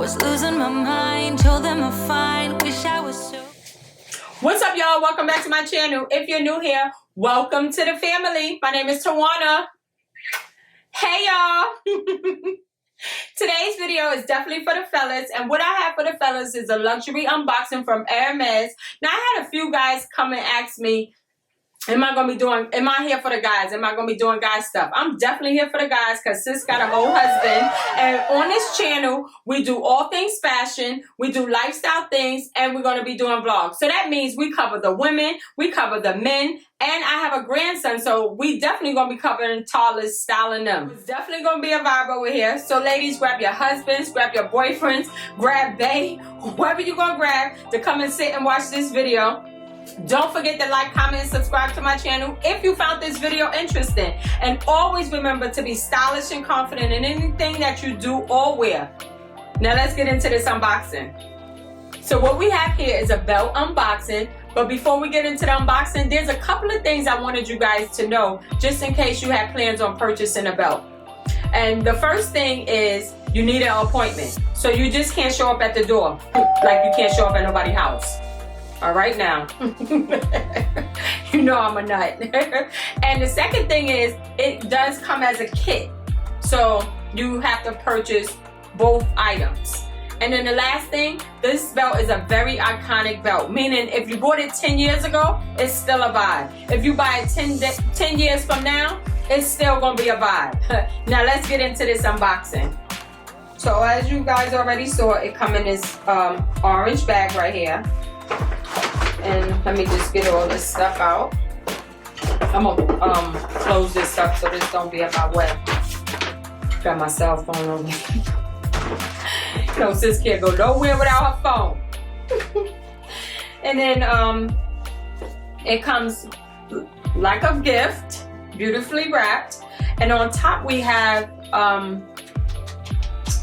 was losing my mind, told them I'm fine, wish I was so. What's up, y'all? Welcome back to my channel. If you're new here, welcome to the family. My name is Tawana. Hey, y'all. Today's video is definitely for the fellas, and what I have for the fellas is a luxury unboxing from Hermes. Now, I had a few guys come and ask me, am I here for the guys? Am I going to be doing guy stuff? I'm definitely here for the guys because sis got a whole husband. And on this channel, we do all things fashion. We do lifestyle things, and we're going to be doing vlogs. So that means we cover the women, we cover the men, and I have a grandson. So we definitely going to be covering toddlers, styling them. It's definitely going to be a vibe over here. So ladies, grab your husbands, grab your boyfriends, grab bae, whoever you're going to grab to come and sit and watch this video. Don't forget to like, comment, and subscribe to my channel if you found this video interesting. And always remember to be stylish and confident in anything that you do or wear. Now let's get into this unboxing. So what we have here is a belt unboxing. But before we get into the unboxing, there's a couple of things I wanted you guys to know just in case you had plans on purchasing a belt. And the first thing is you need an appointment. So you just can't show up at the door like you can't show up at nobody's house. All right now, you know I'm a nut. And the second thing is it does come as a kit. So you have to purchase both items. And then the last thing, this belt is a very iconic belt. Meaning if you bought it 10 years ago, it's still a vibe. If you buy it 10 years from now, it's still gonna be a vibe. Now let's get into this unboxing. So as you guys already saw, it come in this orange bag right here. And let me just get all this stuff out. I'm gonna close this up so this don't be in my way. Got my cell phone on me. You know, sis can't go nowhere without her phone. And then it comes like a gift, beautifully wrapped. And on top we have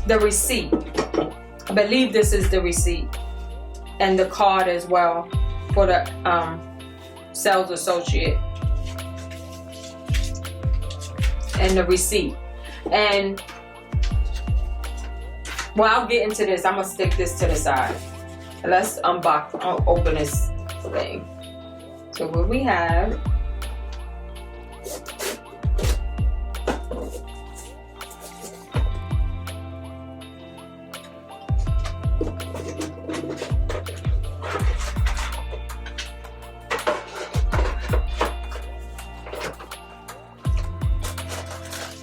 the receipt. I believe this is the receipt. And the card as well for the sales associate, and the receipt. And well, I'll get into this. I'm gonna stick this to the side. Let's open this thing. So what we have,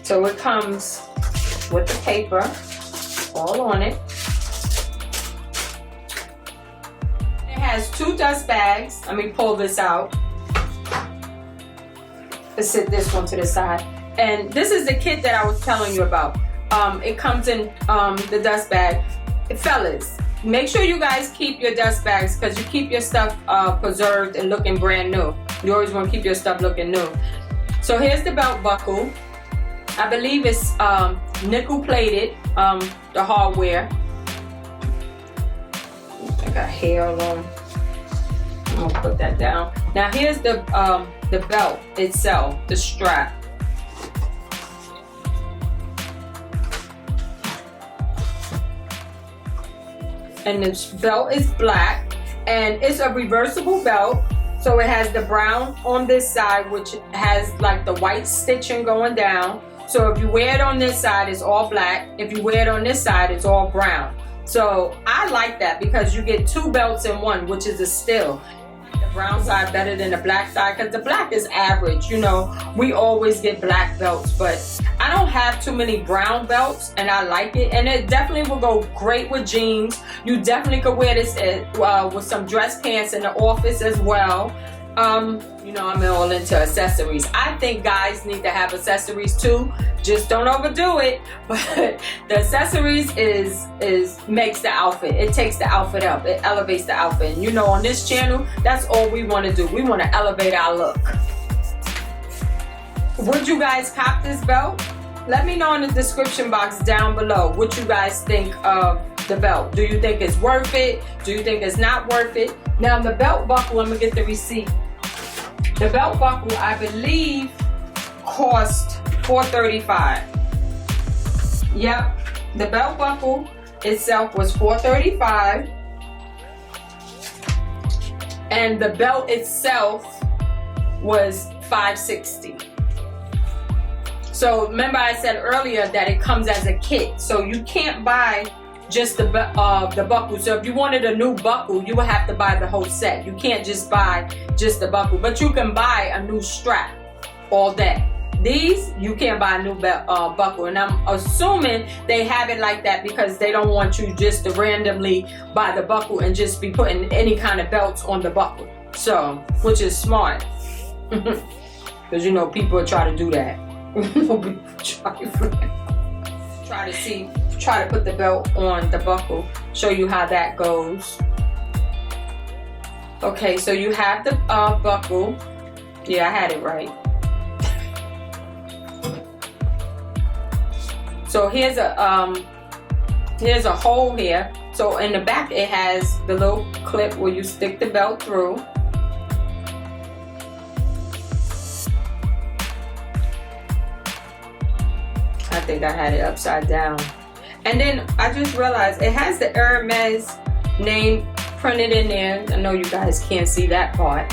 so it comes with the paper all on it. It has two dust bags. Let me pull this out. Let's sit this one to the side. And this is the kit that I was telling you about. It comes in the dust bag. Fellas, make sure you guys keep your dust bags because you keep your stuff preserved and looking brand new. You always want to keep your stuff looking new. So here's the belt buckle. I believe it's nickel plated, the hardware. I got hair on. I'm gonna put that down. Now here's the belt itself, the strap. And this belt is black, and it's a reversible belt. So it has the brown on this side, which has like the white stitching going down. So if you wear it on this side, it's all black. If you wear it on this side, it's all brown. So I like that because you get two belts in one, which is a steal. The brown side better than the black side because the black is average. You know, we always get black belts, but I don't have too many brown belts, and I like it. And it definitely will go great with jeans. You definitely could wear this with some dress pants in the office as well. You know, I'm all into accessories. I think guys need to have accessories too. Just don't overdo it. But the accessories makes the outfit. It takes the outfit up. It elevates the outfit. And you know, on this channel, that's all we want to do. We want to elevate our look. Would you guys cop this belt? Let me know in the description box down below what you guys think of the belt. Do you think it's worth it? Do you think it's not worth it? Now the belt buckle, I'm gonna get the receipt. The belt buckle, I believe, cost $4.35. Yep, the belt buckle itself was $435, and the belt itself was $560. So remember I said earlier that it comes as a kit, so you can't buy just the buckle. So if you wanted a new buckle, you would have to buy the whole set. You can't just buy just the buckle, but you can buy a new strap, all that. These, you can't buy a new buckle, and I'm assuming they have it like that because they don't want you just to randomly buy the buckle and just be putting any kind of belts on the buckle. So, which is smart, because you know people try to do that. Try to put the belt on the buckle. Show you how that goes. Okay, so you have the buckle. Yeah, I had it right. So here's a hole here. So in the back it has the little clip where you stick the belt through. I think I had it upside down. And then I just realized it has the Hermes name printed in there. I know you guys can't see that part.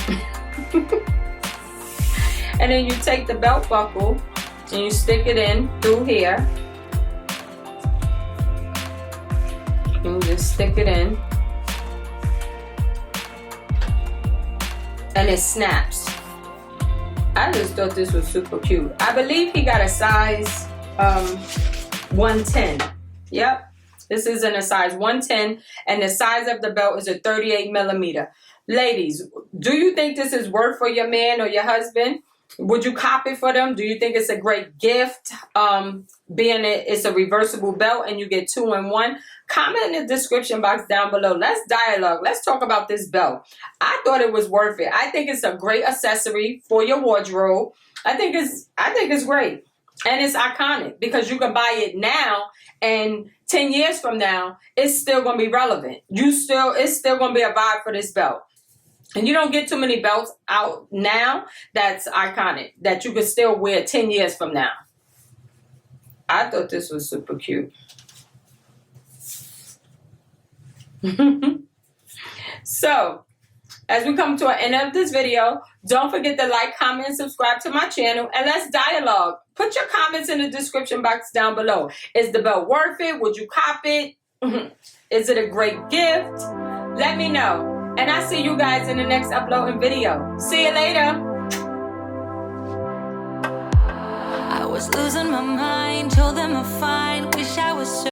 And then you take the belt buckle and you stick it in through here. And just stick it in. And it snaps. I just thought this was super cute. I believe he got a size 110. Yep, this is in a size 110, and the size of the belt is a 38 millimeter. Ladies, do you think this is worth for your man or your husband? Would you cop it for them? Do you think it's a great gift? Being it's a reversible belt and you get 2 in 1. Comment in the description box down below. Let's dialogue. Let's talk about this belt. I thought it was worth it. I think it's a great accessory for your wardrobe. I think it's great. And it's iconic because you can buy it now, and 10 years from now, it's still going to be relevant. It's still going to be a vibe for this belt. And you don't get too many belts out now that's iconic, that you can still wear 10 years from now. I thought this was super cute. So, as we come to an end of this video, don't forget to like, comment, and subscribe to my channel, and let's dialogue. Put your comments in the description box down below. Is the belt worth it? Would you cop it? Is it a great gift? Let me know. And I'll see you guys in the next uploading video. See you later. I was losing my mind, told them I'm fine, wish I was so